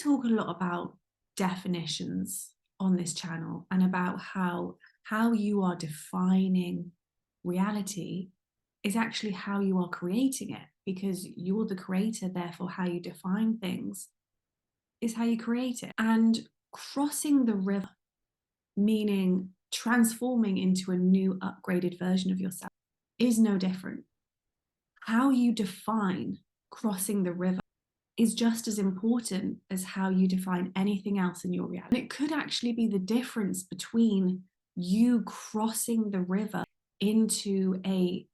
talk a lot about definitions on this channel and about how you are defining reality is actually how you are creating it, because you're the creator. Therefore, how you define things is how you create it. And crossing the river, meaning transforming into a new upgraded version of yourself, is no different. How you define crossing the river is just as important as how you define anything else in your reality. And it could actually be the difference between you crossing the river into a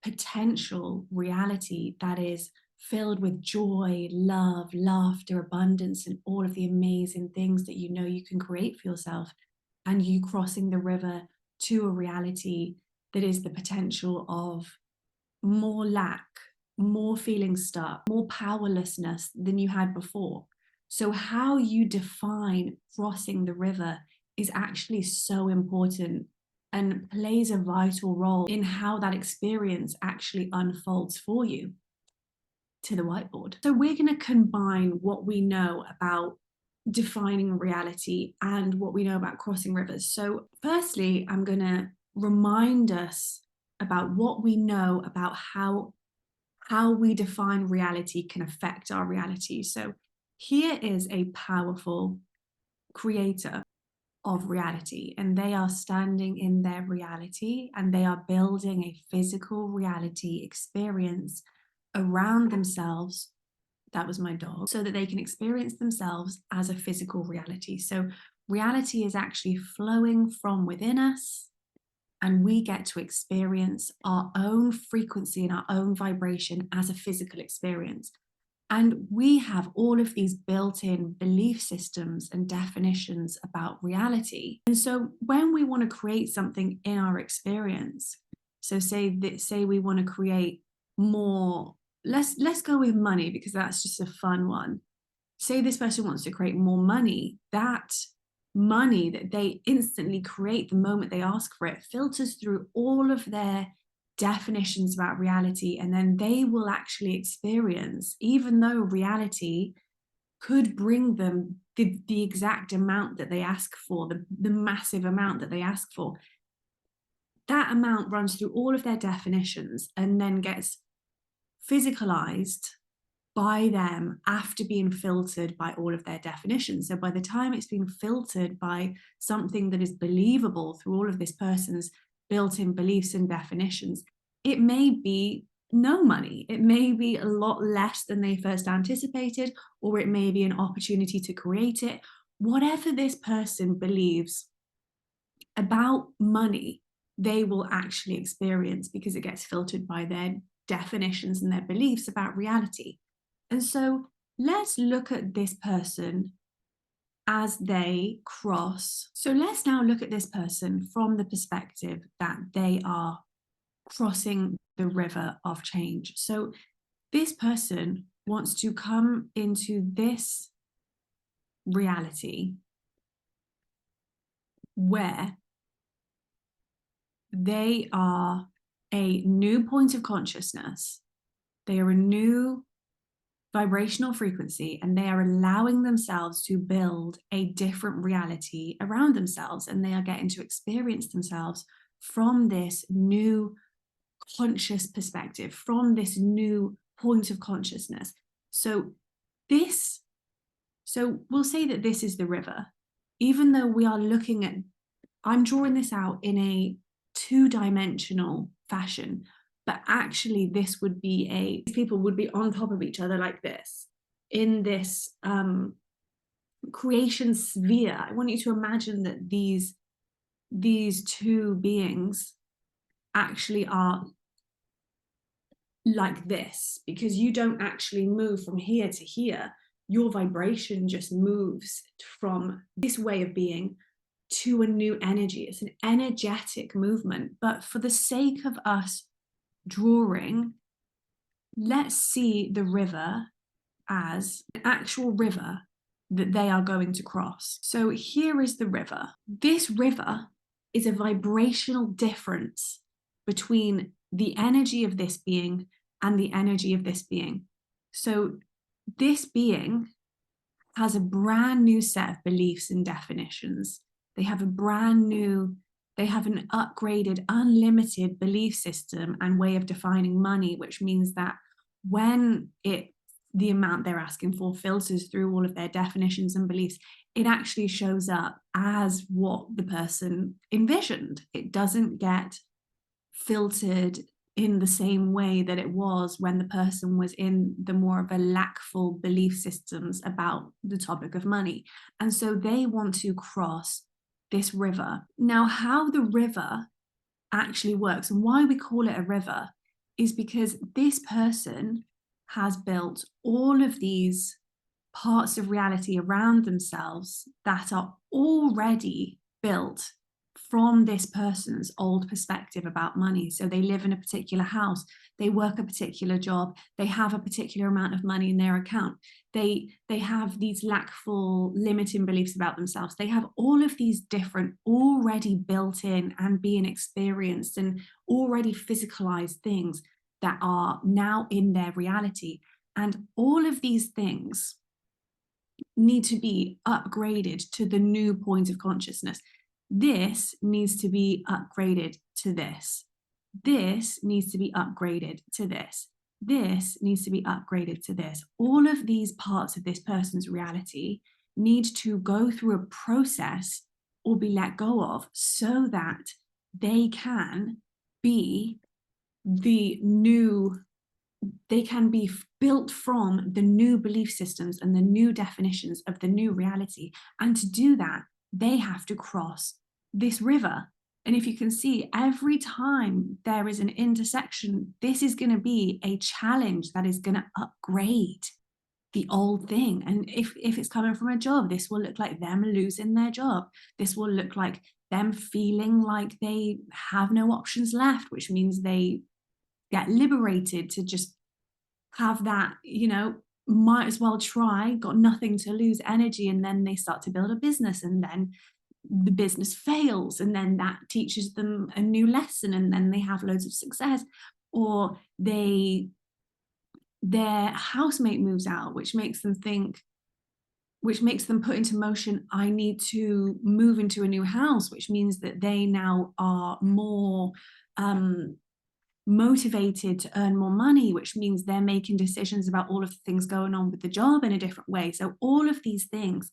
potential reality that is filled with joy, love, laughter, abundance, and all of the amazing things that you know you can create for yourself, and you crossing the river to a reality that is the potential of more lack, more feeling stuck, more powerlessness than you had before. So how you define crossing the river is actually so important and plays a vital role in how that experience actually unfolds for you to the whiteboard. So we're going to combine what we know about defining reality and what we know about crossing rivers. So firstly, I'm going to remind us about what we know about how we define reality can affect our reality. So here is a powerful creator of reality, and they are standing in their reality and they are building a physical reality experience around themselves. That was my dog. So that they can experience themselves as a physical reality. So reality is actually flowing from within us, and we get to experience our own frequency and our own vibration as a physical experience. And we have all of these built-in belief systems and definitions about reality. And so when we want to create something in our experience, so say we want to create more, let's go with money, because that's just a fun one. Say this person wants to create more money. That money that they instantly create the moment they ask for it filters through all of their definitions about reality, and then they will actually experience, even though reality could bring them the exact amount that they ask for, the massive amount that they ask for, that amount runs through all of their definitions and then gets physicalized by them after being filtered by all of their definitions. So by the time it's been filtered by something that is believable through all of this person's built-in beliefs and definitions, it may be no money. It may be a lot less than they first anticipated, or it may be an opportunity to create it. Whatever this person believes about money, they will actually experience, because it gets filtered by their definitions and their beliefs about reality. And so let's look at this person as they cross. So let's now look at this person from the perspective that they are crossing the river of change. So this person wants to come into this reality where they are a new point of consciousness. They are a new vibrational frequency, and they are allowing themselves to build a different reality around themselves, and they are getting to experience themselves from this new conscious perspective, from this new point of consciousness. So we'll say that this is the river, even though we are looking at, I'm drawing this out in a two-dimensional fashion, but actually this would be people would be on top of each other like this in this creation sphere. I want you to imagine that these two beings actually are like this, because you don't actually move from here to here. Your vibration just moves from this way of being to a new energy. It's an energetic movement. But for the sake of us drawing, let's see the river as an actual river that they are going to cross. So here is the river. This river is a vibrational difference between the energy of this being and the energy of this being. So this being has a brand new set of beliefs and definitions. They have an upgraded, unlimited belief system and way of defining money, which means that when the amount they're asking for filters through all of their definitions and beliefs, it actually shows up as what the person envisioned. It doesn't get filtered in the same way that it was when the person was in the more of a lackful belief systems about the topic of money. And so they want to cross this river. Now, how the river actually works and why we call it a river is because this person has built all of these parts of reality around themselves that are already built from this person's old perspective about money. So they live in a particular house, they work a particular job, they have a particular amount of money in their account, they have these lackful limiting beliefs about themselves. They have all of these different already built in and being experienced and already physicalized things that are now in their reality. And all of these things need to be upgraded to the new point of consciousness. This needs to be upgraded to this. This needs to be upgraded to this. This needs to be upgraded to this. All of these parts of this person's reality need to go through a process or be let go of so that they can be built from the new belief systems and the new definitions of the new reality. And to do that, they have to cross this river. And if you can see, every time there is an intersection, this is going to be a challenge that is going to upgrade the old thing. And if it's coming from a job, this will look like them losing their job. This will look like them feeling like they have no options left, which means they get liberated to just have that, might as well try, got nothing to lose energy. And then they start to build a business, and then the business fails, and then that teaches them a new lesson, and then they have loads of success. Or their housemate moves out, which makes them put into motion, I need to move into a new house, which means that they now are more motivated to earn more money, which means they're making decisions about all of the things going on with the job in a different way. So all of these things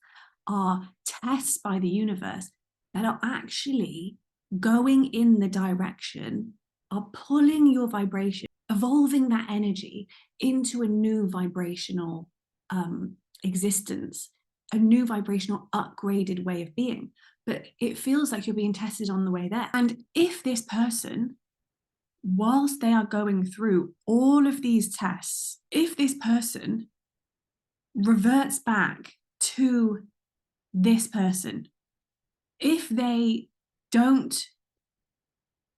are tests by the universe that are actually going in the direction, are pulling your vibration, evolving that energy into a new vibrational existence, a new vibrational upgraded way of being. But it feels like you're being tested on the way there. And if this person, whilst they are going through all of these tests, if this person reverts back to this person, if they don't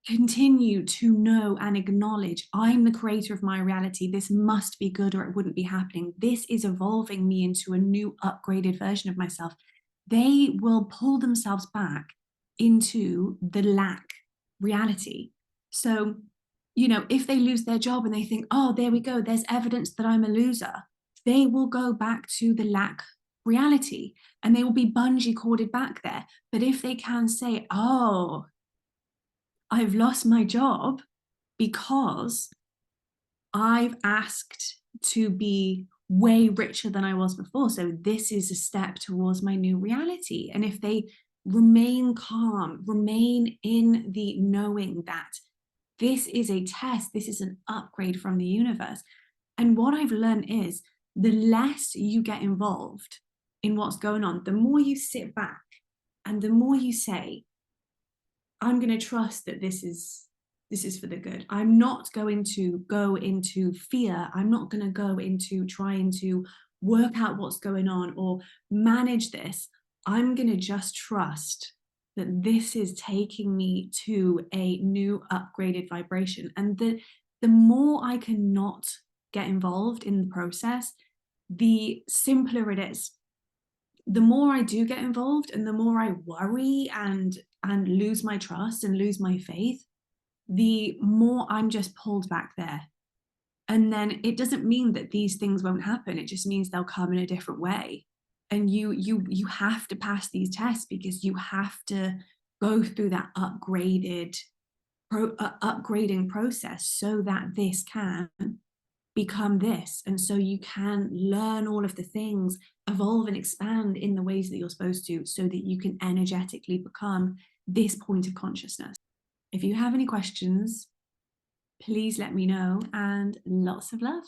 continue to know and acknowledge, I'm the creator of my reality, this must be good or it wouldn't be happening, this is evolving me into a new upgraded version of myself, they will pull themselves back into the lack reality. So, if they lose their job and they think, oh, there we go, there's evidence that I'm a loser, they will go back to the lack reality and they will be bungee corded back there. But if they can say, oh, I've lost my job because I've asked to be way richer than I was before, so this is a step towards my new reality. And if they remain calm, remain in the knowing that this is a test, this is an upgrade from the universe. And what I've learned is the less you get involved in what's going on, the more you sit back and the more you say, I'm going to trust that this is for the good. I'm not going to go into fear. I'm not going to go into trying to work out what's going on or manage this. I'm going to just trust that this is taking me to a new upgraded vibration. And the more I can not get involved in the process, the simpler it is. The more I do get involved and the more I worry and lose my trust and lose my faith, the more I'm just pulled back there. And then it doesn't mean that these things won't happen. It just means they'll come in a different way. And you have to pass these tests, because you have to go through that upgrading process so that this can become this. And so you can learn all of the things, evolve and expand in the ways that you're supposed to, so that you can energetically become this point of consciousness. If you have any questions, please let me know, and lots of love.